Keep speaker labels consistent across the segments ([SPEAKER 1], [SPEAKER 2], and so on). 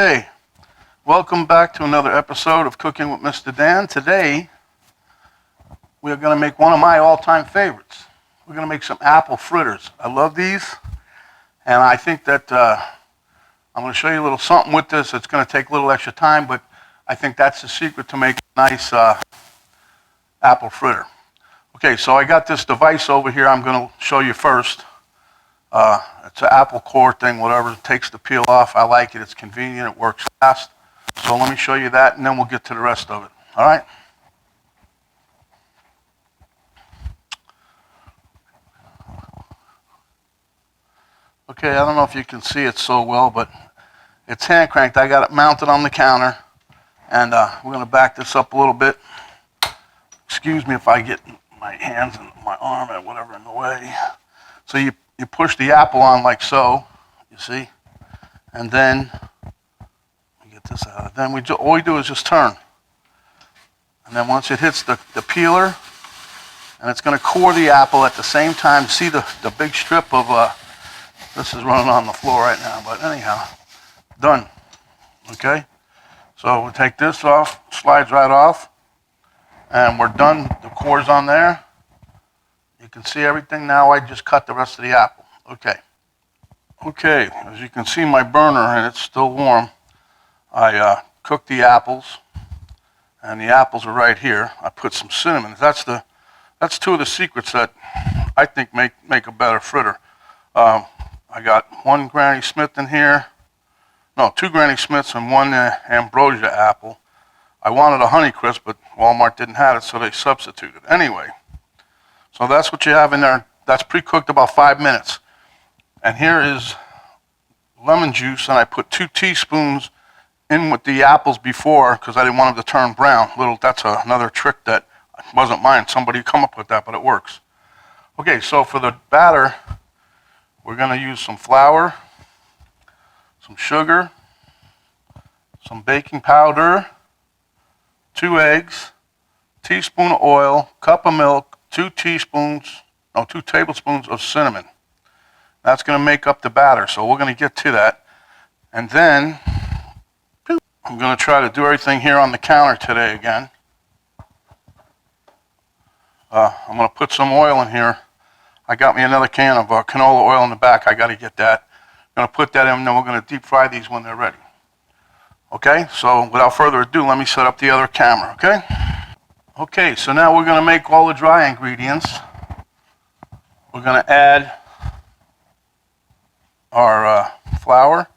[SPEAKER 1] Hey, welcome back to another episode of Cooking with mrDan. Today, we're going to make one of my all-time favorites. We're going to make some apple fritters. I love these, and I think that I'm going to show you a little something with this. It's going to take a little extra time, but I think that's the secret to make a nice apple fritter. Okay, so I got this device over here I'm going to show you first. It's an apple core thing, whatever. It takes the peel off. I like it. It's convenient. It works fast. So let me show you that, and then we'll get to the rest of it. All right? Okay, I don't know if you can see it so well, but it's hand cranked. I got it mounted on the counter, and we're going to back this up a little bit. Excuse me if I get my hands and my arm and whatever in the way. So you push the apple on like so, you see, and then let me get this out. Then all we do is just turn, and then once it hits the peeler, and it's going to core the apple at the same time. See the big strip of this is running on the floor right now, but anyhow, done. Okay, so we'll take this off, slides right off, and we're done. The core's on there. You can see everything now. I just cut the rest of the apple. Okay, as you can see my burner, and it's still warm. I cooked the apples, and the apples are right here. I put some cinnamon. That's two of the secrets that I think make a better fritter. I got one Granny Smith in here. No, two Granny Smiths and one Ambrosia apple. I wanted a Honeycrisp, but Walmart didn't have it, so they substituted. Anyway. So that's what you have in there. That's pre-cooked about 5 minutes. And here is lemon juice, and I put 2 teaspoons in with the apples before because I didn't want them to turn brown. That's another trick that wasn't mine. Somebody come up with that, but it works. Okay, so for the batter, we're going to use some flour, some sugar, some baking powder, 2 eggs, teaspoon of oil, cup of milk, 2 tablespoons of cinnamon. That's going to make up the batter, so we're going to get to that. And then I'm going to try to do everything here on the counter today again. I'm going to put some oil in here. I got me another can of canola oil in the back. I got to get that. I'm going to put that in, and then we're going to deep fry these when they're ready. Okay, so without further ado, let me set up the other camera, okay? Okay, so now we're going to make all the dry ingredients. We're going to add our flour,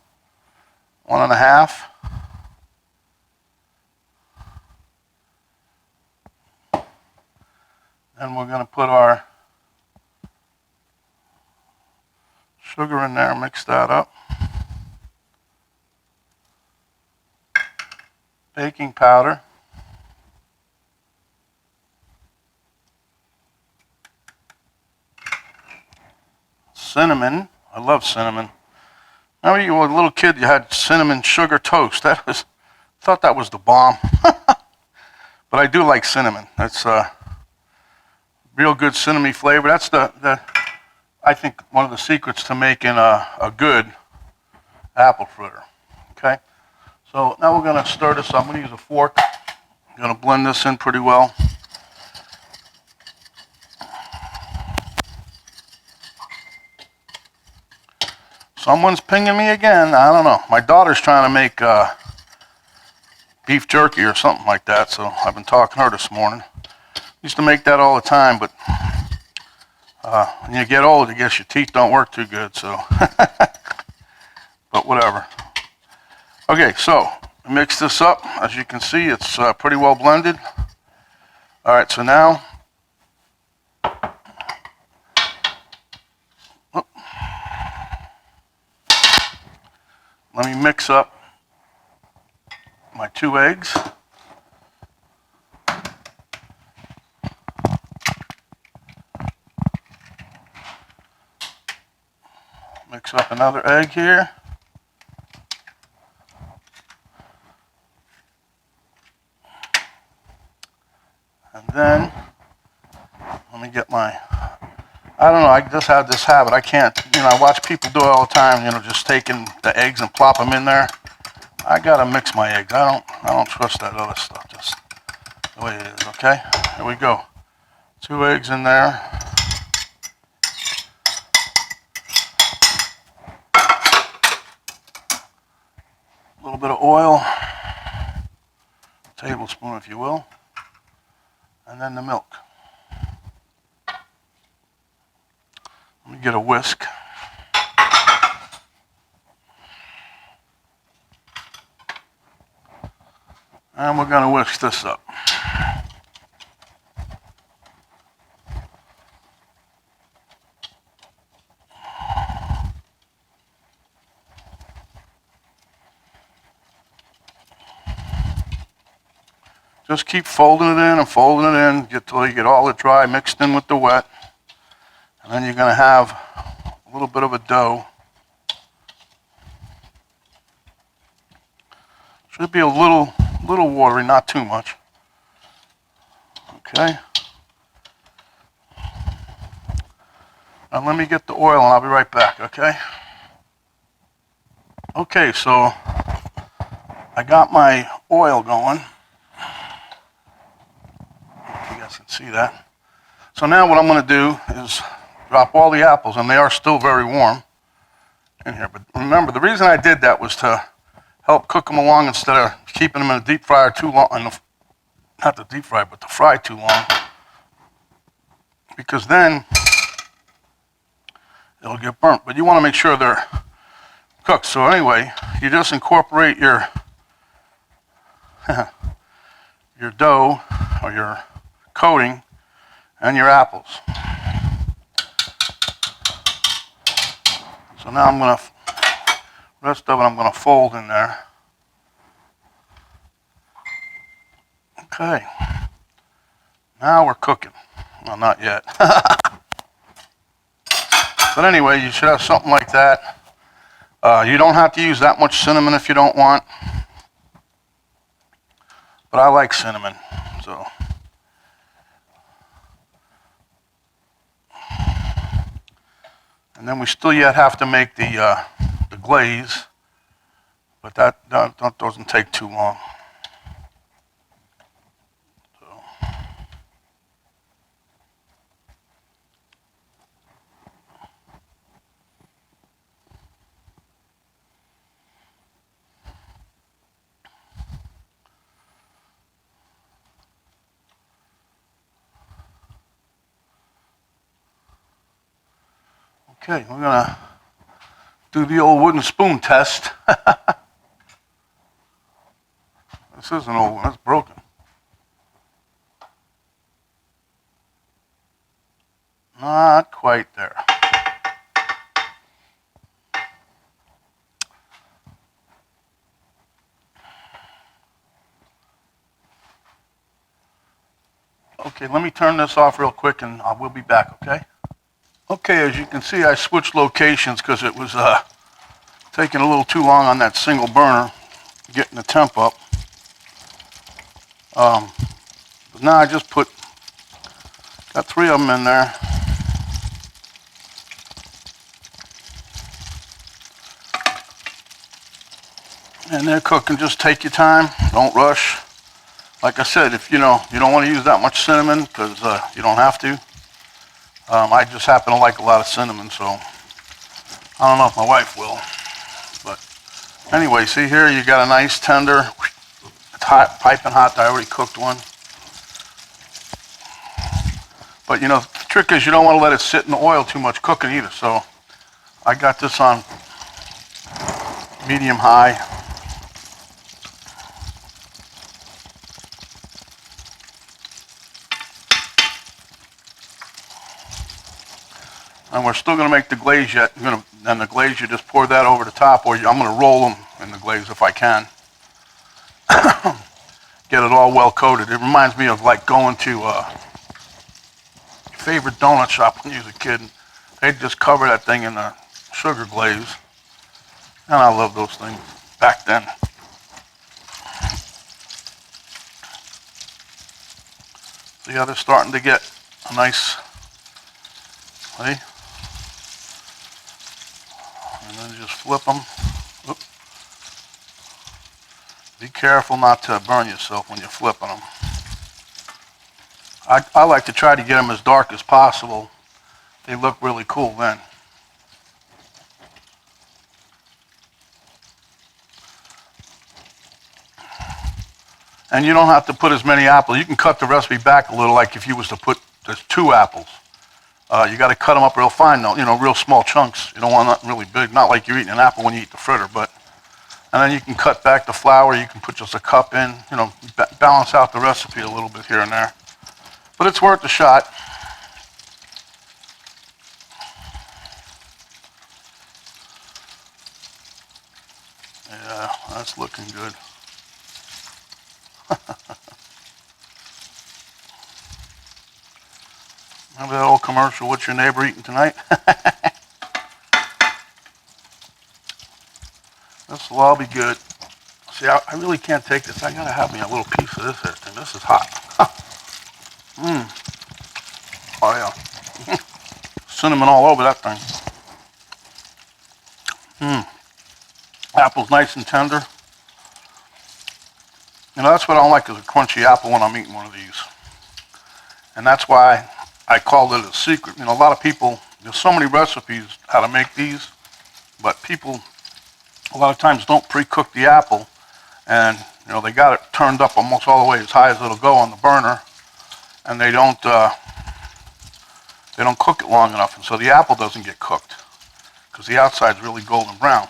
[SPEAKER 1] 1.5. Then we're going to put our sugar in there, mix that up. Baking powder. Cinnamon. I love cinnamon. Remember you were a little kid, you had cinnamon sugar toast. Thought that was the bomb. But I do like cinnamon. That's real good cinnamony flavor. That's I think one of the secrets to making a good apple fritter. Okay? So now we're going to stir this up. I'm going to use a fork. I'm going to blend this in pretty well. Someone's pinging me again. I don't know. My daughter's trying to make beef jerky or something like that, so I've been talking to her this morning. Used to make that all the time, but when you get old, I guess your teeth don't work too good, so. But whatever. Okay, so mix this up. As you can see, it's pretty well blended. All right, so now let me mix up my 2 eggs. Mix up another egg here. And then, let me get my, I don't know, I just have this habit. I can't, I watch people do it all the time, just taking the eggs and plop them in there. I gotta mix my eggs. I don't trust that other stuff, just the way it is, okay? Here we go. 2 eggs in there. A little bit of oil, tablespoon if you will, and then the milk. Let me get a whisk. And we're going to whisk this up. Just keep folding it in and folding it in until you get all the dry mixed in with the wet. And then you're going to have a little bit of a dough. Should be a little watery, not too much. Okay. Now let me get the oil and I'll be right back, okay? Okay, so I got my oil going. You guys can see that. So now what I'm going to do is drop all the apples, and they are still very warm in here. But remember, the reason I did that was to help cook them along instead of keeping them in a deep fryer too long. Not the deep fry, but the fry too long. Because then it'll get burnt. But you want to make sure they're cooked. So anyway, you just incorporate your your dough or your coating and your apples. So now I'm going to, rest of it I'm going to fold in there. Okay. Now we're cooking. Well, not yet. But anyway, you should have something like that. You don't have to use that much cinnamon if you don't want. But I like cinnamon, so. And then we still yet have to make the glaze, but that doesn't take too long. So. Okay, we're gonna do the old wooden spoon test. This is an old one, it's broken. Not quite there. Okay, let me turn this off real quick and I will be back, okay? Okay, as you can see, I switched locations because it was taking a little too long on that single burner, getting the temp up. But now I just got 3 of them in there. And they're cooking. Just take your time, don't rush. Like I said, if you don't want to use that much cinnamon, because you don't have to. I just happen to like a lot of cinnamon, so I don't know if my wife will. But anyway, see here, you got a nice tender, it's hot, piping hot. I already cooked one. But the trick is you don't want to let it sit in the oil too much cooking either. So I got this on medium high. And we're still going to make the glaze yet. And the glaze, you just pour that over the top, or I'm going to roll them in the glaze if I can. Get it all well coated. It reminds me of like going to your favorite donut shop when you was a kid. They'd just cover that thing in the sugar glaze. And I love those things back then. See how they're starting to get a nice, see? And then just flip them. Oop. Be careful not to burn yourself when you're flipping them. I like to try to get them as dark as possible. They look really cool then. And you don't have to put as many apples. You can cut the recipe back a little, like if you was to put, there's 2 apples. You got to cut them up real fine though, real small chunks. You don't want nothing really big, not like you're eating an apple when you eat the fritter, but, and then you can cut back the flour, you can put just a cup in, balance out the recipe a little bit here and there. But it's worth the shot. Yeah, that's looking good. Remember that old commercial, what's your neighbor eating tonight? This will all be good. See, I really can't take this. I gotta have me a little piece of this here thing. This is hot. Oh yeah. Cinnamon all over that thing. Apple's nice and tender. That's what I don't like, is a crunchy apple when I'm eating one of these. And that's why I called it a secret. A lot of people, there's so many recipes how to make these, but people a lot of times don't pre-cook the apple, and they got it turned up almost all the way as high as it'll go on the burner, and they don't cook it long enough, and so the apple doesn't get cooked because the outside's really golden brown.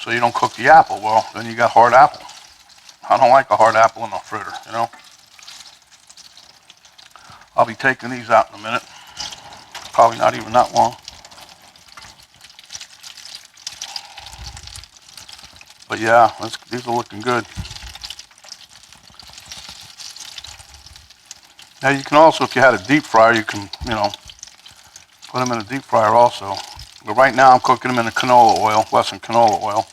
[SPEAKER 1] So you don't cook the apple, well, then you got hard apple. I don't like a hard apple in a fritter, I'll be taking these out in a minute. Probably not even that long. But yeah, these are looking good. Now you can also, if you had a deep fryer, you can, put them in a deep fryer also. But right now I'm cooking them in a canola oil, less than canola oil.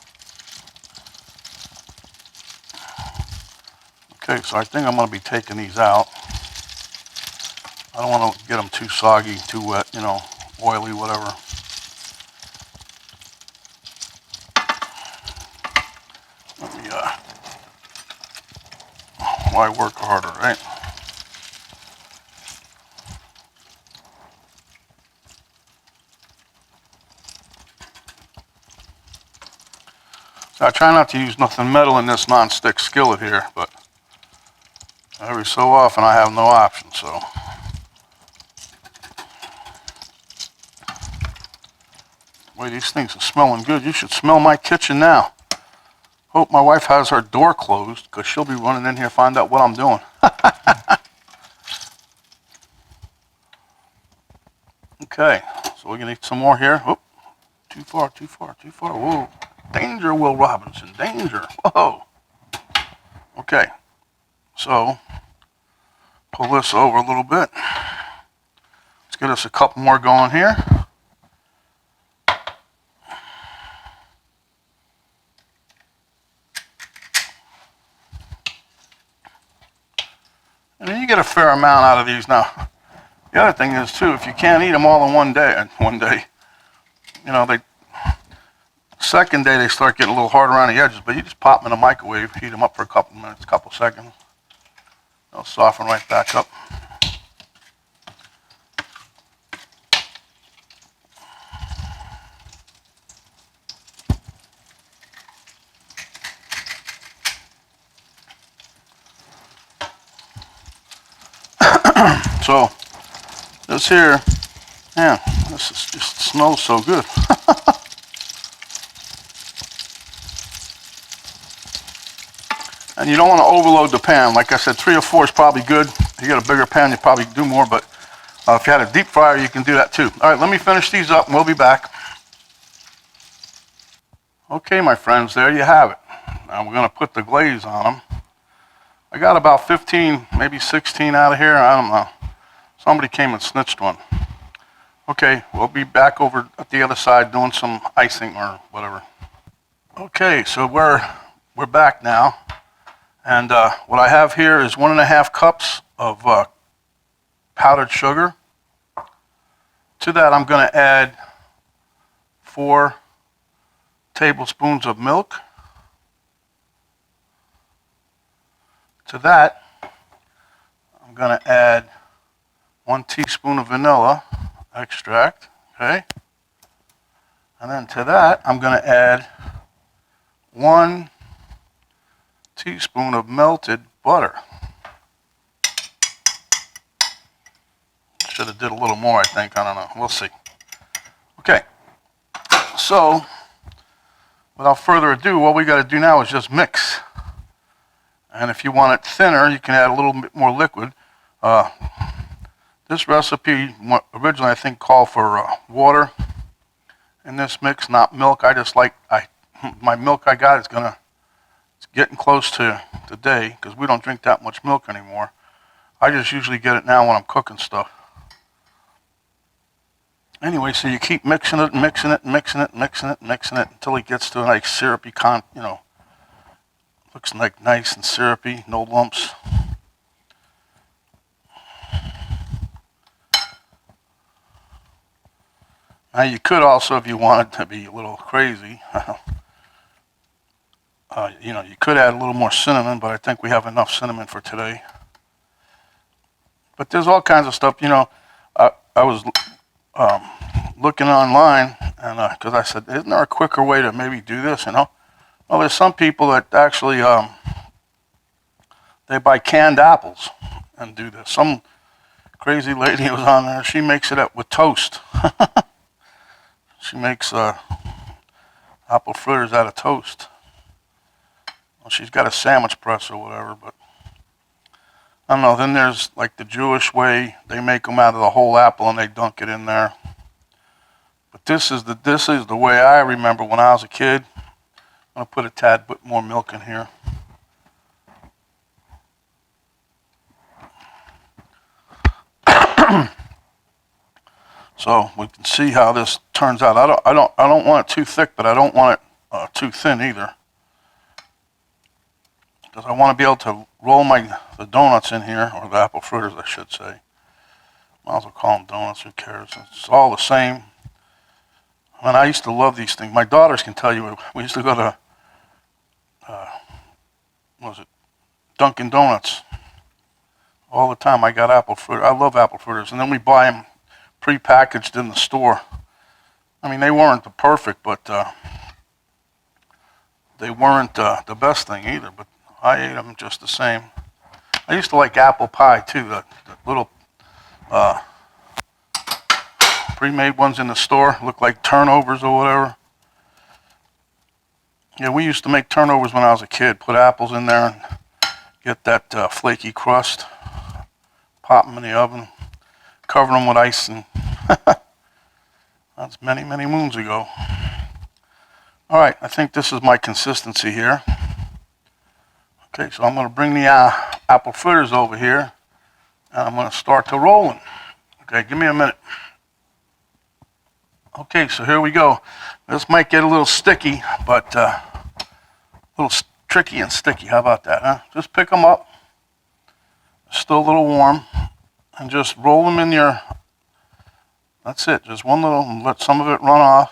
[SPEAKER 1] Okay, so I think I'm going to be taking these out. I don't want to get them too soggy, too wet, oily, whatever. Let me, why work harder, right? So I try not to use nothing metal in this non-stick skillet here, but every so often I have no option, so. Boy, these things are smelling good. You should smell my kitchen now. Hope my wife has her door closed, because she'll be running in here to find out what I'm doing. Okay, so we're going to eat some more here. Oh, too far, too far, too far. Whoa. Danger, Will Robinson, danger. Whoa. Okay, so pull this over a little bit. Let's get us a couple more going here. And then you get a fair amount out of these. Now, the other thing is too, if you can't eat them all in one day, second day they start getting a little hard around the edges, but you just pop them in the microwave, heat them up for a couple minutes, couple seconds. They'll soften right back up. So this here, man, this is just smells so good. And you don't want to overload the pan. Like I said, 3 or 4 is probably good. If you got a bigger pan, you probably do more, but if you had a deep fryer, you can do that too. All right, let me finish these up and we'll be back. Okay, my friends, there you have it. Now we're going to put the glaze on them. I got about 15, maybe 16 out of here. I don't know. Somebody came and snitched one. Okay, we'll be back over at the other side doing some icing or whatever. Okay, so we're back now. And what I have here is 1.5 cups of powdered sugar. To that, I'm going to add 4 tablespoons of milk. To that, I'm going to add 1 teaspoon of vanilla extract, okay? And then to that, I'm going to add 1 teaspoon of melted butter. Should have did a little more, I think. I don't know. We'll see. Okay. So, without further ado, all we got to do now is just mix. And if you want it thinner, you can add a little bit more liquid. This recipe originally, I think, called for water in this mix, not milk. I just like, my milk I got is it's getting close to today because we don't drink that much milk anymore. I just usually get it now when I'm cooking stuff. Anyway, so you keep mixing it, mixing it, mixing it, mixing it, mixing it until it gets to a nice syrupy looks like nice and syrupy, no lumps. Now you could also, if you wanted to be a little crazy, you could add a little more cinnamon, but I think we have enough cinnamon for today. But there's all kinds of stuff, I was looking online, and because I said, isn't there a quicker way to maybe do this, Well, there's some people that actually, they buy canned apples and do this. Some crazy lady was on there, she makes it up with toast. She makes apple fritters out of toast. Well, she's got a sandwich press or whatever, but I don't know. Then there's like the Jewish way. They make them out of the whole apple and they dunk it in there. But this is the way I remember when I was a kid. I'm going to put a tad bit more milk in here. So we can see how this turns out. I don't want it too thick, but I don't want it too thin either, because I want to be able to roll the donuts in here, or the apple fritters, I should say. Might as well call them donuts. Who cares? It's all the same. And I used to love these things. My daughters can tell you. We used to go to Dunkin' Donuts all the time. I got apple fritters. I love apple fritters, and then we buy them pre-packaged in the store. I mean, they weren't the perfect, but they weren't the best thing either. But I ate them just the same. I used to like apple pie too. The little pre-made ones in the store look like turnovers or whatever. Yeah, we used to make turnovers when I was a kid. Put apples in there and get that flaky crust. Pop them in the oven. Cover them with ice, and that's many, many moons ago. All right, I think this is my consistency here. Okay, so I'm going to bring the apple fritters over here, and I'm going to start to roll them. Okay, give me a minute. Okay, so here we go. This might get a little sticky, but a little tricky and sticky. How about that, huh? Just pick them up. Still a little warm. And just roll them in your, that's it, just one little, and let some of it run off.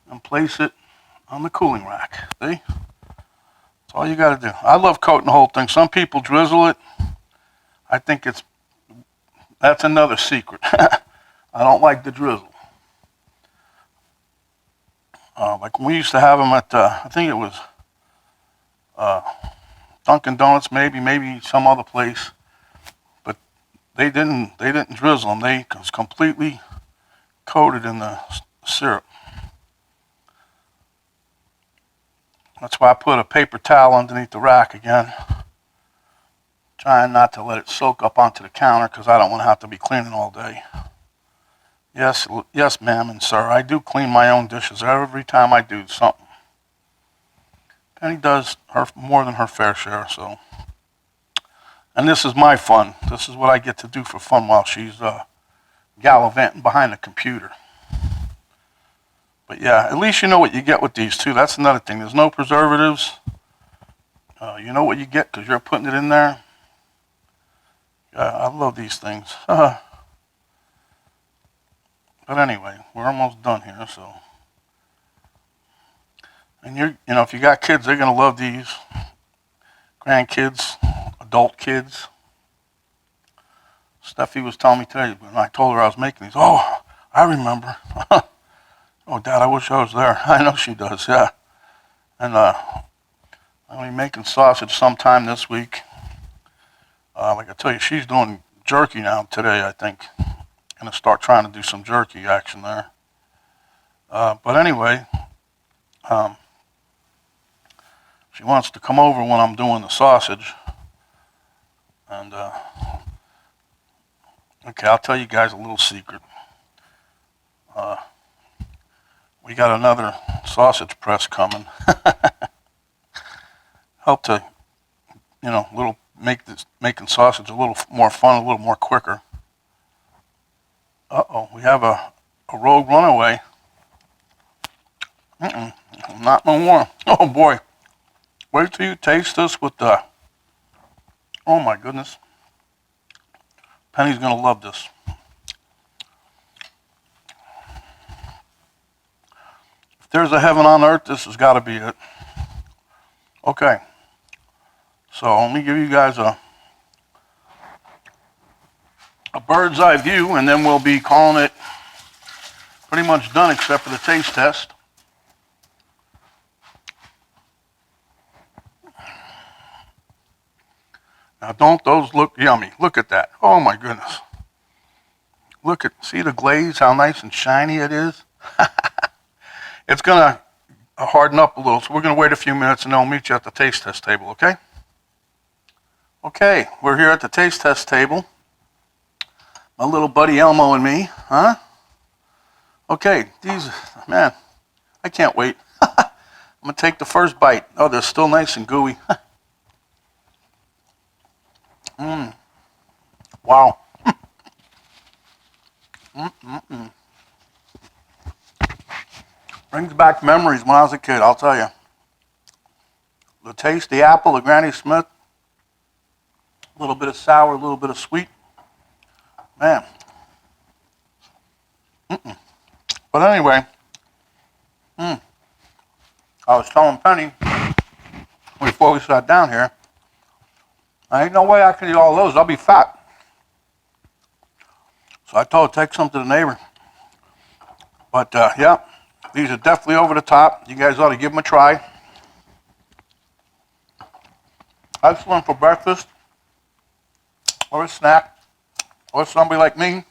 [SPEAKER 1] And place it on the cooling rack. See? That's all you got to do. I love coating the whole thing. Some people drizzle it. I think that's another secret. I don't like the drizzle. Like we used to have them at, I think it was Dunkin' Donuts, maybe some other place, but they didn't drizzle them. They was completely coated in the syrup. That's why I put a paper towel underneath the rack again, trying not to let it soak up onto the counter because I don't want to have to be cleaning all day. Yes, ma'am and sir, I do clean my own dishes every time I do something. Penny does more than her fair share, so. And this is my fun. This is what I get to do for fun while she's gallivanting behind the computer. But yeah, at least you know what you get with these too. That's another thing. There's no preservatives. You know what you get because you're putting it in there. I love these things. But anyway, we're almost done here, so. And if you got kids, they're going to love these. Grandkids, adult kids. Steffi was telling me today when I told her I was making these. Oh, I remember. Oh, Dad, I wish I was there. I know she does, yeah. And I'm going to be making sausage sometime this week. Like I tell you, she's doing jerky now today, I think. Going to start trying to do some jerky action there. But anyway, she wants to come over when I'm doing the sausage. And, okay, I'll tell you guys a little secret. We got another sausage press coming. Help to, making sausage a little more fun, a little more quicker. Uh-oh, we have a rogue runaway. Not no more. Oh boy. Wait till you taste this with the, oh my goodness. Penny's going to love this. If there's a heaven on earth, this has got to be it. Okay. So let me give you guys a bird's eye view, and then we'll be calling it pretty much done except for the taste test. Now don't those look yummy? Look at that. Oh my goodness. See the glaze, how nice and shiny it is? It's going to harden up a little, so we're going to wait a few minutes and then we'll meet you at the taste test table, okay? Okay, we're here at the taste test table. My little buddy Elmo and me, huh? Okay, these, man, I can't wait. I'm going to take the first bite. Oh, they're still nice and gooey. Wow. Brings back memories when I was a kid, I'll tell you. The taste, the apple, the Granny Smith, a little bit of sour, a little bit of sweet. Man. But anyway, I was telling Penny before we sat down here, I ain't no way I can eat all those. I'll be fat. So I told her, take some to the neighbor. But yeah, these are definitely over the top. You guys ought to give them a try. Excellent for breakfast or a snack or somebody like me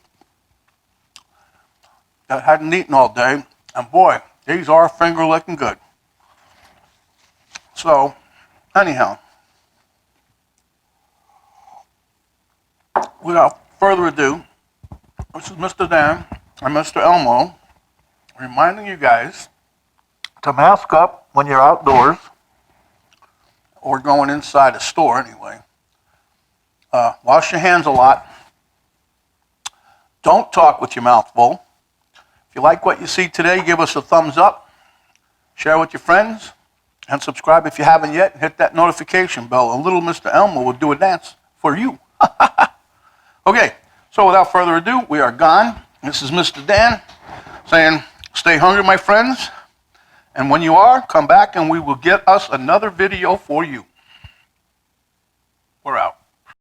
[SPEAKER 1] that hadn't eaten all day. And boy, these are finger licking good. So, anyhow, without further ado, this is Mr. Dan and Mr. Elmo reminding you guys to mask up when you're outdoors or going inside a store anyway. Wash your hands a lot. Don't talk with your mouth full. If you like what you see today, give us a thumbs up, share with your friends, and subscribe if you haven't yet. Hit that notification bell. A little Mr. Elmo will do a dance for you. Okay, so without further ado, we are gone. This is Mr. Dan saying, stay hungry, my friends. And when you are, come back and we will get us another video for you. We're out.